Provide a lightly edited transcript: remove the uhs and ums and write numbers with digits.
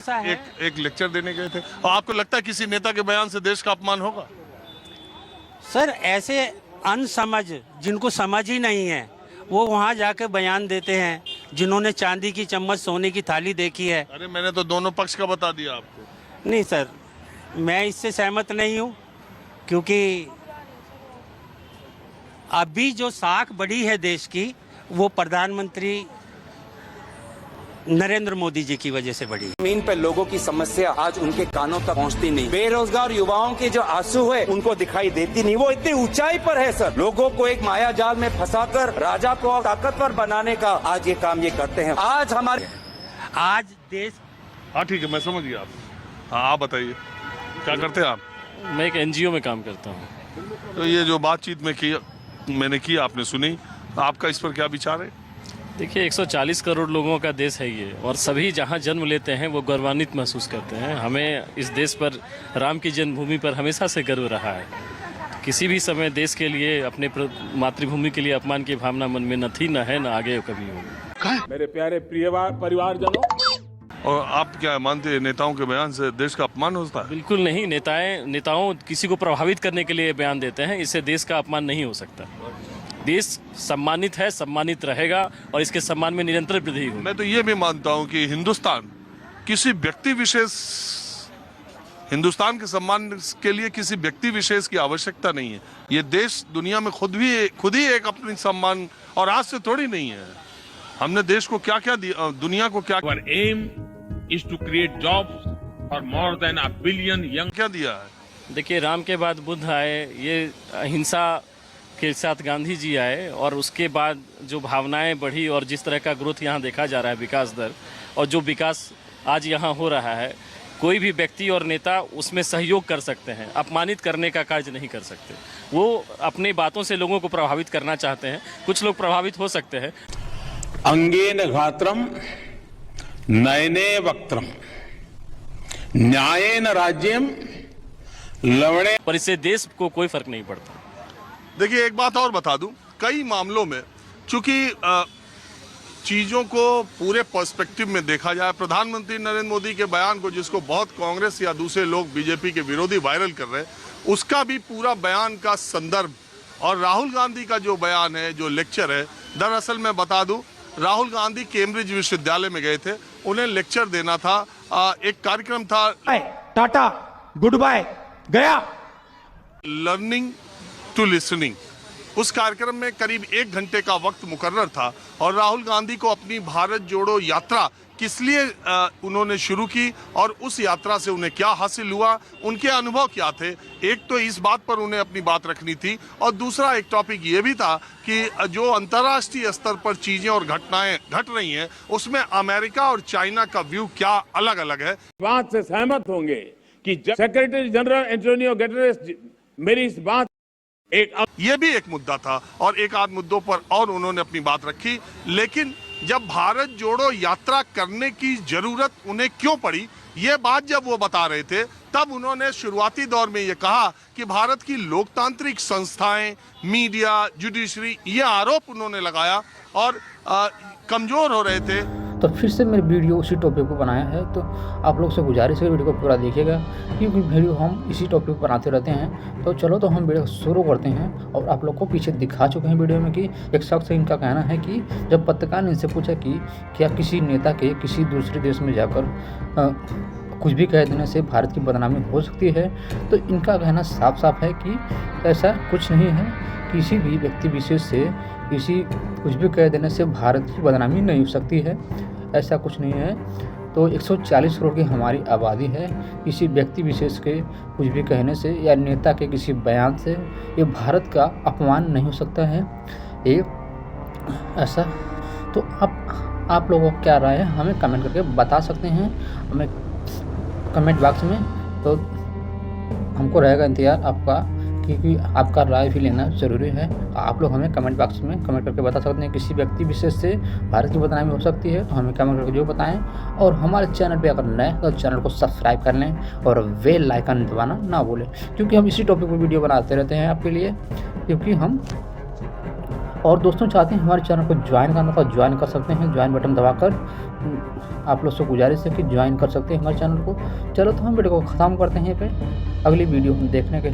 एक लेक्चर देने गए थे और आपको लगता है किसी नेता के बयान से देश का अपमान होगा? सर ऐसे अनसमझ जिनको समझ ही नहीं है वो वहाँ जाके बयान देते हैं, जिन्होंने चांदी की चम्मच सोने की थाली देखी है। अरे मैंने तो दोनों पक्ष का बता दिया आपको। नहीं सर, मैं इससे सहमत नहीं हूँ, क्योंकि अभी जो साख बढ़ी है देश की वो प्रधानमंत्री नरेंद्र मोदी जी की वजह से बढ़ी। जमीन पर लोगों की समस्या आज उनके कानों तक पहुंचती नहीं। बेरोजगार युवाओं के जो आंसू है उनको दिखाई देती नहीं। वो इतनी ऊंचाई पर है सर, लोगों को एक माया जाल में फंसाकर राजा को ताकतवर बनाने का आज ये काम ये करते हैं। आज देश। हाँ ठीक है, मैं समझ गया। हाँ आप बताइए क्या करते हैं आप? मैं एक एनजीओ में काम करता हूँ। तो ये जो बातचीत मैंने की आपने सुनी, आपका इस पर क्या विचार है? देखिए 140 करोड़ लोगों का देश है ये, और सभी जहाँ जन्म लेते हैं वो गौरवान्वित महसूस करते हैं। हमें इस देश पर, राम की जन्मभूमि पर हमेशा से गर्व रहा है। किसी भी समय देश के लिए, अपने मातृभूमि के लिए अपमान की भावना मन में न थी, न है, न आगे कभी होगी। मेरे प्यारे परिवारजनों, और आप क्या मानते हैं, नेताओं के बयान से देश का अपमान होता है? बिल्कुल नहीं। नेताओं किसी को प्रभावित करने के लिए बयान देते हैं, इससे देश का अपमान नहीं हो सकता। देश सम्मानित है, सम्मानित रहेगा और इसके सम्मान में निरंतर वृद्धि होगी। मैं तो ये भी मानता हूँ कि हिंदुस्तान किसी व्यक्ति विशेष, हिंदुस्तान के सम्मान के लिए किसी व्यक्ति विशेष की आवश्यकता नहीं है। ये देश दुनिया में खुद ही एक अपनी सम्मान, और आज से थोड़ी नहीं है। हमने देश को क्या क्या दिया, दुनिया को क्या our aim is to create jobs for more than a billion young। क्या दिया है? देखिए, राम के बाद बुद्ध आए, ये अहिंसा के साथ गांधी जी आए, और उसके बाद जो भावनाएं बढ़ी और जिस तरह का ग्रोथ यहाँ देखा जा रहा है, विकास दर, और जो विकास आज यहाँ हो रहा है, कोई भी व्यक्ति और नेता उसमें सहयोग कर सकते हैं, अपमानित करने का कार्य नहीं कर सकते। वो अपनी बातों से लोगों को प्रभावित करना चाहते हैं। कुछ लोग प्रभावित हो सकते हैं। अंगेन घात्रम नयने वक्त्रम न्यायेन राज्यम लवणे। पर इससे देश को कोई फर्क नहीं पड़ता। देखिए एक बात और बता दूं, कई मामलों में चूंकि चीजों को पूरे पर्सपेक्टिव में देखा जाए, प्रधानमंत्री नरेंद्र मोदी के बयान को, जिसको बहुत कांग्रेस या दूसरे लोग बीजेपी के विरोधी वायरल कर रहे हैं, उसका भी पूरा बयान का संदर्भ, और राहुल गांधी का जो बयान है, जो लेक्चर है, दरअसल मैं बता दूं, राहुल गांधी कैम्ब्रिज विश्वविद्यालय में गए थे, उन्हें लेक्चर देना था। एक कार्यक्रम था, टाटा गुड बाय गया, लर्निंग टू लिसनिंग। उस कार्यक्रम में करीब 1 घंटे का वक्त मुकर्रर था, और राहुल गांधी को अपनी भारत जोड़ो यात्रा किस लिए उन्होंने शुरू की और उस यात्रा से उन्हें क्या हासिल हुआ, उनके अनुभव क्या थे, एक तो इस बात पर उन्हें अपनी बात रखनी थी, और दूसरा एक टॉपिक ये भी था कि जो अंतर्राष्ट्रीय स्तर पर चीजें और घटनाएं घट रही हैं, उसमें अमेरिका और चाइना का व्यू क्या अलग अलग है। बात से सहमत होंगे कि सेक्रेटरी जनरल एंटोनियो गुटेरेस मेरी इस बात ये भी एक मुद्दा था, और एक आध मुद्दों पर और उन्होंने अपनी बात रखी। लेकिन जब भारत जोड़ो यात्रा करने की जरूरत उन्हें क्यों पड़ी, ये बात जब वो बता रहे थे, तब उन्होंने शुरुआती दौर में ये कहा कि भारत की लोकतांत्रिक संस्थाएं, मीडिया, जुडिशरी, ये आरोप उन्होंने लगाया और कमजोर हो रहे थे। तो फिर से मेरे वीडियो उसी टॉपिक पर बनाया है, तो आप लोग से गुजारिश है वीडियो को पूरा देखिएगा, क्योंकि वीडियो हम इसी टॉपिक पर बनाते रहते हैं। तो चलो, तो हम वीडियो शुरू करते हैं। और आप लोग को पीछे दिखा चुके हैं वीडियो में कि एक शख्स इनका कहना है कि जब पत्रकार ने इनसे पूछा कि क्या किसी नेता के किसी दूसरे देश में जाकर कुछ भी कह देने से भारत की बदनामी हो सकती है, तो इनका कहना साफ साफ है कि ऐसा कुछ नहीं है। किसी भी व्यक्ति विशेष से कुछ भी कह देने से भारत की बदनामी नहीं हो सकती है, ऐसा कुछ नहीं है। तो 140 करोड़ की हमारी आबादी है, किसी व्यक्ति विशेष के कुछ भी कहने से या नेता के किसी बयान से ये भारत का अपमान नहीं हो सकता है। ये ऐसा, तो आप लोगों को क्या राय है हमें कमेंट करके बता सकते हैं, हमें कमेंट बॉक्स में। तो हमको रहेगा इंतज़ार आपका, क्योंकि आपका राय भी लेना ज़रूरी है। आप लोग हमें कमेंट बॉक्स में कमेंट करके बता सकते हैं किसी व्यक्ति विशेष से भारत की बदनामी हो सकती है, तो हमें कमेंट करके जो बताएं। और हमारे चैनल पे अगर नए तो चैनल को सब्सक्राइब कर लें और बेल आइकन दबाना ना भूलें, क्योंकि हम इसी टॉपिक पर वीडियो बनाते रहते हैं आपके लिए, क्योंकि हम और दोस्तों चाहते हैं हमारे चैनल को ज्वाइन करना तो ज्वाइन कर सकते हैं, ज्वाइन बटन दबाकर आप लोग से गुजारिश है कि ज्वाइन कर सकते हैं हमारे चैनल को। चलो तो हम वीडियो को ख़त्म करते हैं पे, अगली वीडियो देखने के